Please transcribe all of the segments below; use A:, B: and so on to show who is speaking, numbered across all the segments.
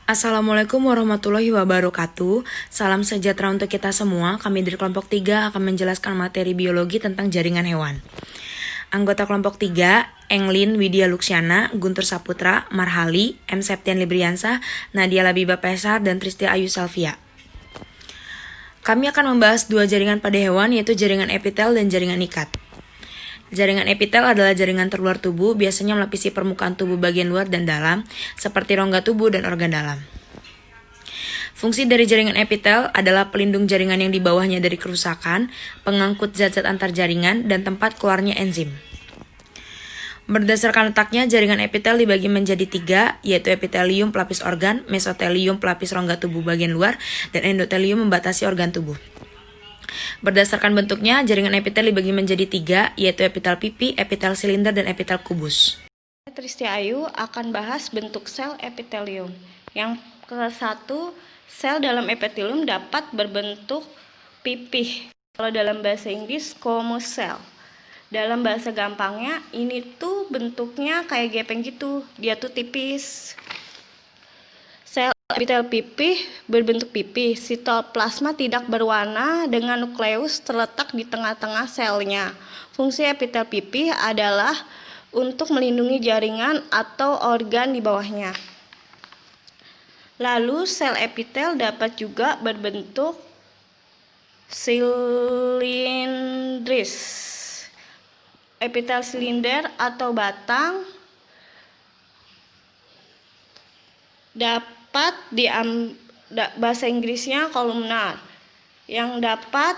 A: Assalamualaikum warahmatullahi wabarakatuh. Salam sejahtera untuk kita semua. Kami dari kelompok 3 akan menjelaskan materi biologi tentang jaringan hewan. Anggota kelompok 3, Englin Widya Luksiana, Guntur Saputra, Marhali, M. Septian Libriansa, Nadia Labiba Pesar, dan Tristi Ayu Salvia. Kami akan membahas dua jaringan pada hewan, yaitu jaringan epitel dan jaringan ikat. Jaringan epitel adalah jaringan terluar tubuh, biasanya melapisi permukaan tubuh bagian luar dan dalam, seperti rongga tubuh dan organ dalam. Fungsi dari jaringan epitel adalah pelindung jaringan yang di bawahnya dari kerusakan, pengangkut zat-zat antar jaringan, dan tempat keluarnya enzim. Berdasarkan letaknya, jaringan epitel dibagi menjadi 3, yaitu epitelium pelapis organ, mesotelium pelapis rongga tubuh bagian luar, dan endotelium membatasi organ tubuh. Berdasarkan bentuknya, jaringan epitel dibagi menjadi 3, yaitu epitel pipi, epitel silinder, dan epitel kubus.
B: Tristi Ayu akan bahas bentuk sel epitelium. Yang ke-1, sel dalam epitelium dapat berbentuk pipih. Kalau dalam bahasa Inggris, squamous cell. Dalam bahasa gampangnya, ini tuh bentuknya kayak gepeng gitu. Dia tuh tipis. Sel epitel pipih berbentuk pipih. Sitoplasma tidak berwarna dengan nukleus terletak di tengah-tengah selnya. Fungsi epitel pipih adalah untuk melindungi jaringan atau organ di bawahnya. Lalu sel epitel dapat juga berbentuk silindris. Epitel silinder atau batang dapat bahasa Inggrisnya kolumnar, yang dapat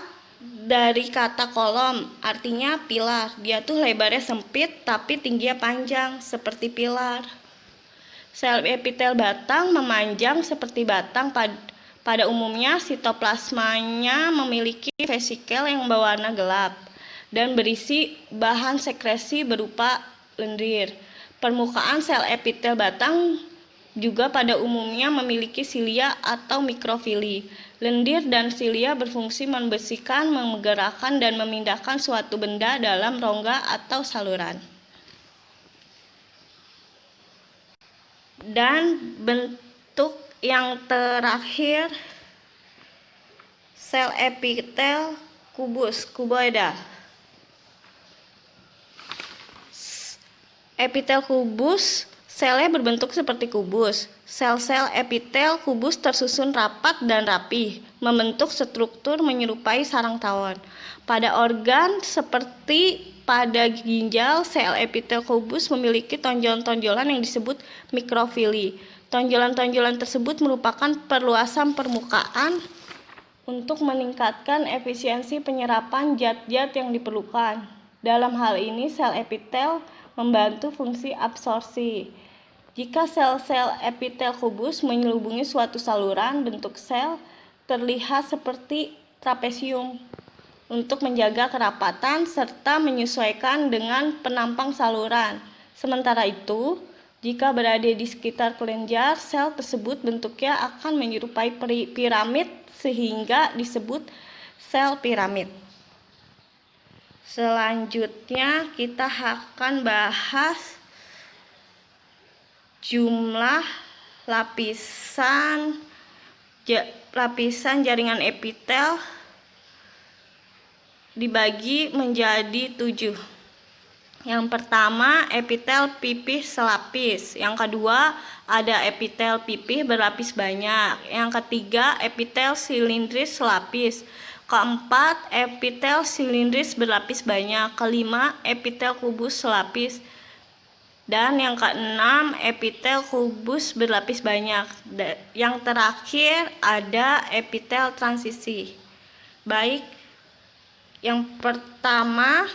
B: dari kata kolom, artinya pilar. Dia tuh lebarnya sempit tapi tingginya panjang seperti pilar. Sel epitel batang memanjang seperti batang. Pada umumnya sitoplasmanya memiliki vesikel yang berwarna gelap dan berisi bahan sekresi berupa lendir. Permukaan sel epitel batang juga pada umumnya memiliki silia atau mikrofili. Lendir dan silia berfungsi membersihkan, menggerakkan, dan memindahkan suatu benda dalam rongga atau saluran. Dan bentuk yang terakhir, sel epitel kubus, kuboidal. Epitel kubus, selnya berbentuk seperti kubus. Sel-sel epitel kubus tersusun rapat dan rapi, membentuk struktur menyerupai sarang tawon. Pada organ seperti pada ginjal, sel epitel kubus memiliki tonjolan-tonjolan yang disebut mikrofili. Tonjolan-tonjolan tersebut merupakan perluasan permukaan untuk meningkatkan efisiensi penyerapan zat-zat yang diperlukan. Dalam hal ini, sel epitel membantu fungsi absorpsi. Jika sel-sel epitel kubus menyelubungi suatu saluran, bentuk sel terlihat seperti trapesium untuk menjaga kerapatan serta menyesuaikan dengan penampang saluran. Sementara itu, jika berada di sekitar kelenjar, sel tersebut bentuknya akan menyerupai piramid sehingga disebut sel piramid. Selanjutnya kita akan bahas jumlah lapisan jaringan epitel dibagi menjadi 7. Yang pertama, epitel pipih selapis. Yang kedua, ada epitel pipih berlapis banyak. Yang ketiga, epitel silindris selapis. Keempat, epitel silindris berlapis banyak. Kelima, epitel kubus selapis. Dan yang keenam, epitel kubus berlapis banyak. Yang terakhir, ada epitel transisi. Baik, yang pertama,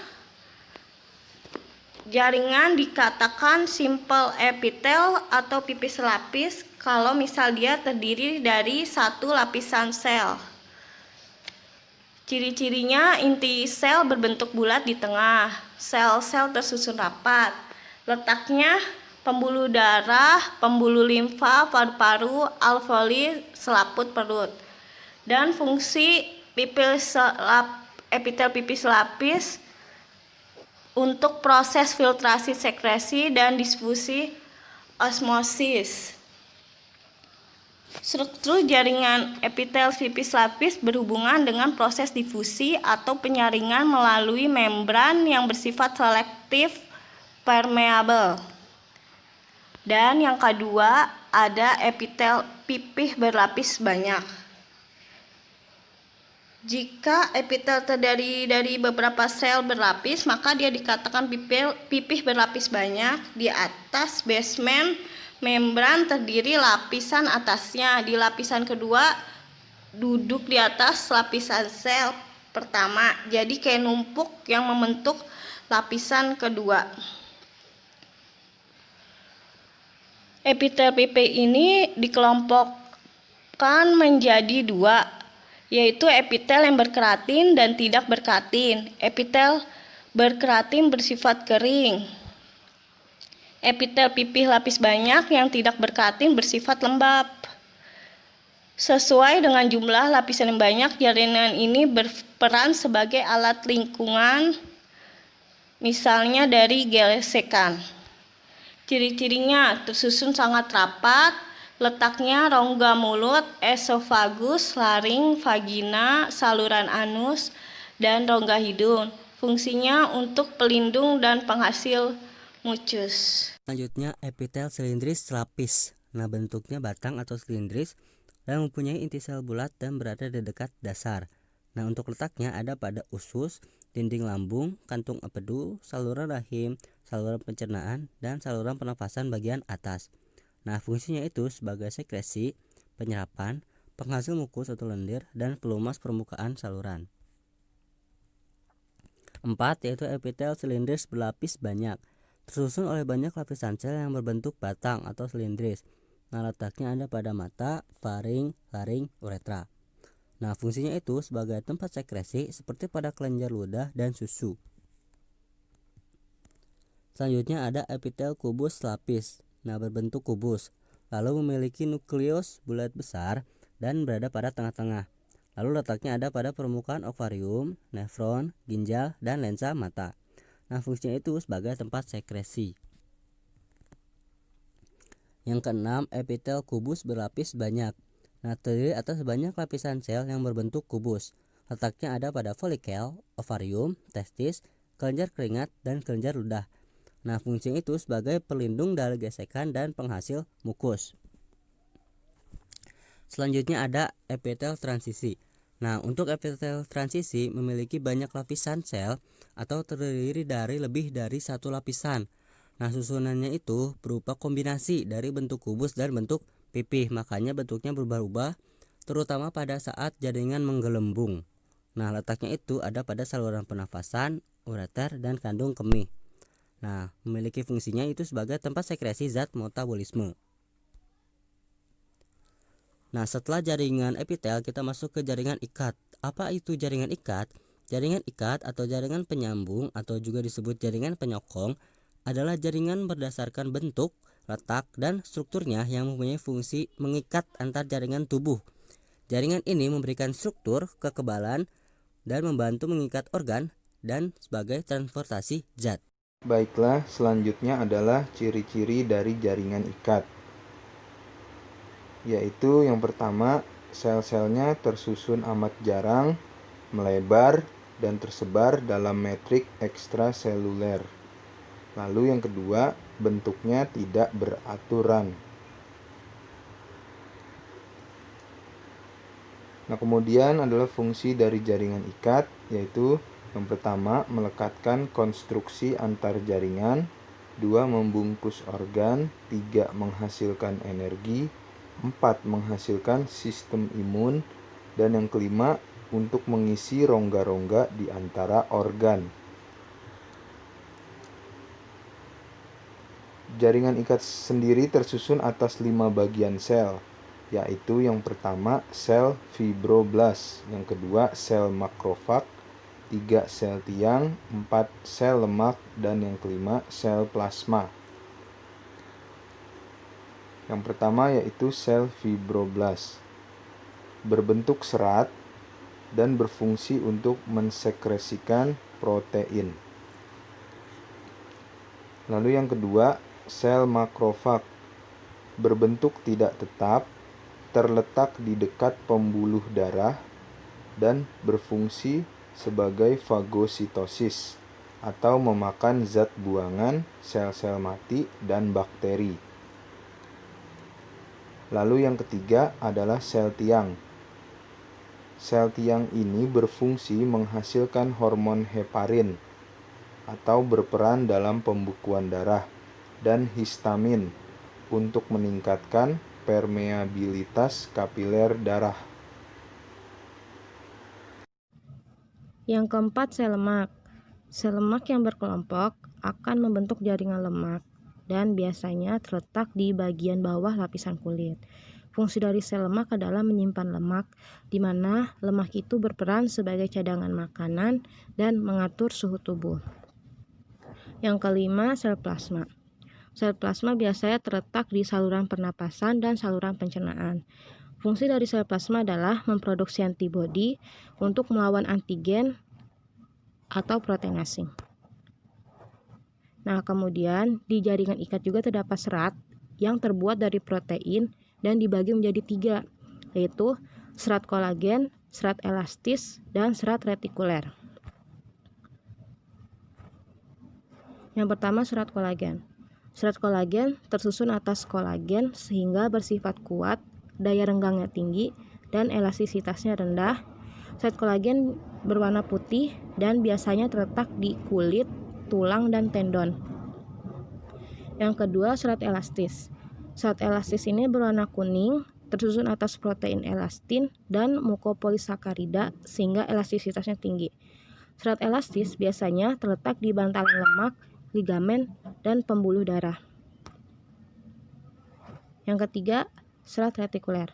B: jaringan dikatakan simple epitel atau pipih selapis kalau misal dia terdiri dari satu lapisan sel. Ciri-cirinya, inti sel berbentuk bulat di tengah, sel-sel tersusun rapat. Letaknya pembuluh darah, pembuluh limfa, paru-paru, alveoli, selaput perut. Dan fungsi epitel pipih selapis untuk proses filtrasi, sekresi, dan distribusi osmosis. Struktur jaringan epitel pipis lapis berhubungan dengan proses difusi atau penyaringan melalui membran yang bersifat selektif permeabel. Dan yang kedua, ada epitel pipih berlapis banyak. Jika epitel terdiri dari beberapa sel berlapis, maka dia dikatakan pipih berlapis banyak. Di atas basement membran terdiri lapisan atasnya. Di lapisan kedua duduk di atas lapisan sel pertama. Jadi kayak numpuk yang membentuk lapisan kedua. Epitel pipih ini dikelompokkan menjadi dua, yaitu epitel yang berkeratin dan tidak berkeratin. Epitel berkeratin bersifat kering. Epitel pipih lapis banyak yang tidak berkeratin bersifat lembab. Sesuai dengan jumlah lapisan yang banyak, jaringan ini berperan sebagai alat lingkungan, misalnya dari gesekan. Ciri-cirinya tersusun sangat rapat, letaknya rongga mulut, esofagus, laring, vagina, saluran anus, dan rongga hidung. Fungsinya untuk pelindung dan penghasil mucus.
C: Selanjutnya epitel silindris lapis. Nah, bentuknya batang atau silindris dan mempunyai inti sel bulat dan berada di dekat dasar. Nah, untuk letaknya ada pada usus, dinding lambung, kantung empedu, saluran rahim, saluran pencernaan, dan saluran pernafasan bagian atas. Nah, fungsinya itu sebagai sekresi, penyerapan, penghasil mukus atau lendir, dan pelumas permukaan saluran. 4. Yaitu epitel silindris berlapis banyak, tersusun oleh banyak lapisan sel yang berbentuk batang atau silindris. Nah, letaknya ada pada mata, faring, laring, uretra. Nah, fungsinya itu sebagai tempat sekresi seperti pada kelenjar ludah dan susu. Selanjutnya ada epitel kubus lapis. Nah, berbentuk kubus, lalu memiliki nukleus bulat besar dan berada pada tengah-tengah. Lalu letaknya ada pada permukaan ovarium, nefron, ginjal, dan lensa mata. Nah, fungsinya itu sebagai tempat sekresi. Yang keenam, epitel kubus berlapis banyak. Nah, terdiri atas banyak lapisan sel yang berbentuk kubus. Letaknya ada pada folikel, ovarium, testis, kelenjar keringat, dan kelenjar ludah. Nah, fungsinya itu sebagai pelindung dari gesekan dan penghasil mukus. Selanjutnya ada epitel transisi. Nah, untuk epitel transisi memiliki banyak lapisan sel atau terdiri dari lebih dari satu lapisan. Nah, susunannya itu berupa kombinasi dari bentuk kubus dan bentuk pipih, makanya bentuknya berubah-ubah terutama pada saat jaringan menggelembung. Nah, letaknya itu ada pada saluran pernafasan, ureter, dan kandung kemih. Nah, memiliki fungsinya itu sebagai tempat sekresi zat metabolisme. Nah, setelah jaringan epitel kita masuk ke jaringan ikat. Apa itu jaringan ikat? Jaringan ikat atau jaringan penyambung atau juga disebut jaringan penyokong adalah jaringan berdasarkan bentuk, letak, dan strukturnya yang mempunyai fungsi mengikat antar jaringan tubuh. Jaringan ini memberikan struktur, kekebalan, dan membantu mengikat organ dan sebagai transportasi zat.
D: Baiklah, selanjutnya adalah ciri-ciri dari jaringan ikat. Yaitu yang pertama, sel-selnya tersusun amat jarang, melebar, dan tersebar dalam metrik ekstraseluler. Lalu yang kedua, bentuknya tidak beraturan. Nah, kemudian adalah fungsi dari jaringan ikat, yaitu yang pertama, melekatkan konstruksi antar jaringan, 2. Membungkus organ, 3. Menghasilkan energi, 4. Menghasilkan sistem imun, dan yang kelima, untuk mengisi rongga-rongga di antara organ. Jaringan ikat sendiri tersusun atas 5 bagian sel, yaitu yang pertama sel fibroblast, yang kedua sel makrofag, 3 sel tiang, 4 sel lemak, dan yang kelima sel plasma. Yang pertama yaitu sel fibroblast, berbentuk serat dan berfungsi untuk mensekresikan protein. Lalu yang kedua, sel makrofag, berbentuk tidak tetap terletak di dekat pembuluh darah dan berfungsi sebagai fagositosis atau memakan zat buangan, sel-sel mati, dan bakteri. Lalu yang ketiga adalah sel tiang. Sel tiang ini berfungsi menghasilkan hormon heparin atau berperan dalam pembekuan darah dan histamin untuk meningkatkan permeabilitas kapiler darah.
B: Yang keempat, sel lemak. Sel lemak yang berkelompok akan membentuk jaringan lemak dan biasanya terletak di bagian bawah lapisan kulit. Fungsi dari sel lemak adalah menyimpan lemak, di mana lemak itu berperan sebagai cadangan makanan dan mengatur suhu tubuh. Yang kelima, sel plasma. Sel plasma biasanya terletak di saluran pernapasan dan saluran pencernaan. Fungsi dari sel plasma adalah memproduksi antibodi untuk melawan antigen atau protein asing. Nah, kemudian di jaringan ikat juga terdapat serat yang terbuat dari protein dan dibagi menjadi 3, yaitu serat kolagen, serat elastis, dan serat retikuler. Yang pertama, serat kolagen. Serat kolagen tersusun atas kolagen sehingga bersifat kuat, daya renggangnya tinggi, dan elastisitasnya rendah. Serat kolagen berwarna putih dan biasanya terletak di kulit, tulang, dan tendon. Yang kedua, serat elastis. Serat elastis ini berwarna kuning, tersusun atas protein elastin dan mukopolisakarida sehingga elastisitasnya tinggi. Serat elastis biasanya terletak di bantalan lemak, ligamen, dan pembuluh darah. Yang ketiga, serat retikuler.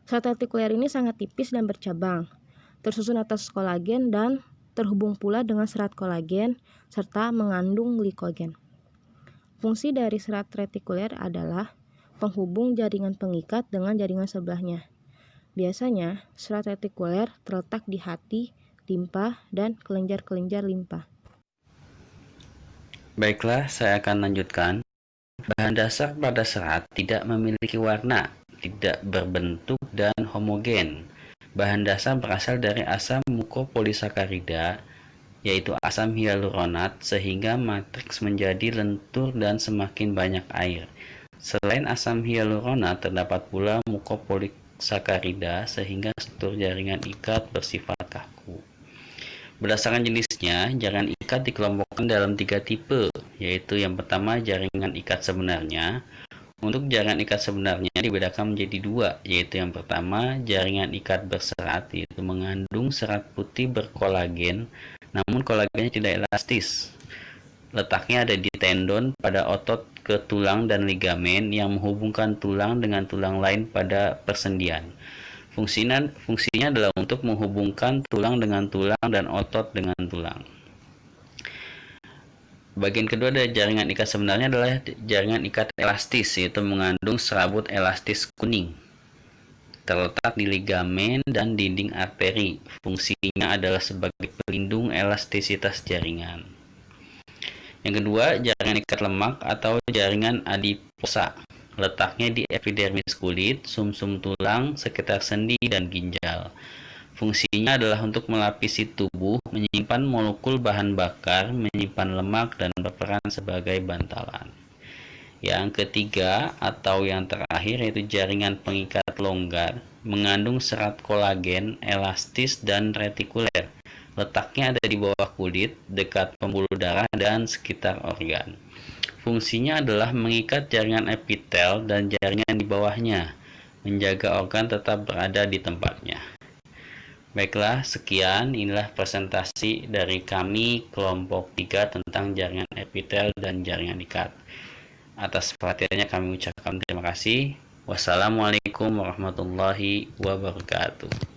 B: Serat retikuler ini sangat tipis dan bercabang, tersusun atas kolagen dan terhubung pula dengan serat kolagen serta mengandung glikogen. Fungsi dari serat retikuler adalah penghubung jaringan pengikat dengan jaringan sebelahnya. Biasanya, serat retikuler terletak di hati, limpa, dan kelenjar-kelenjar limpa.
E: Baiklah, saya akan lanjutkan. Bahan dasar pada serat tidak memiliki warna, tidak berbentuk, dan homogen. Bahan dasar berasal dari asam mukopolisakarida, yaitu asam hyaluronat, sehingga matriks menjadi lentur dan semakin banyak air. Selain asam hyaluronat, terdapat pula mukopolisakarida, sehingga struktur jaringan ikat bersifat kaku. Berdasarkan jenisnya, jaringan ikat dikelompokkan dalam 3 tipe, yaitu yang pertama jaringan ikat sebenarnya. Untuk jaringan ikat sebenarnya dibedakan menjadi 2, yaitu yang pertama jaringan ikat berserat, yaitu mengandung serat putih berkolagen, namun kolagennya tidak elastis. Letaknya ada di tendon, pada otot ke tulang dan ligamen yang menghubungkan tulang dengan tulang lain pada persendian. Fungsinya adalah untuk menghubungkan tulang dengan tulang dan otot dengan tulang. Bagian kedua dari jaringan ikat sebenarnya adalah jaringan ikat elastis, yaitu mengandung serabut elastis kuning. Terletak di ligamen dan dinding arteri. Fungsinya adalah sebagai pelindung elastisitas jaringan. Yang kedua, jaringan ikat lemak atau jaringan adiposa. Letaknya di epidermis kulit, sumsum tulang, sekitar sendi, dan ginjal. Fungsinya adalah untuk melapisi tubuh, menyimpan molekul bahan bakar, menyimpan lemak, dan berperan sebagai bantalan. Yang ketiga atau yang terakhir yaitu jaringan pengikat longgar, mengandung serat kolagen, elastis, dan retikuler. Letaknya ada di bawah kulit, dekat pembuluh darah, dan sekitar organ. Fungsinya adalah mengikat jaringan epitel dan jaringan di bawahnya, menjaga organ tetap berada di tempatnya. Baiklah, sekian inilah presentasi dari kami kelompok 3 tentang jaringan epitel dan jaringan ikat. Atas perhatiannya kami ucapkan terima kasih. Wassalamualaikum warahmatullahi wabarakatuh.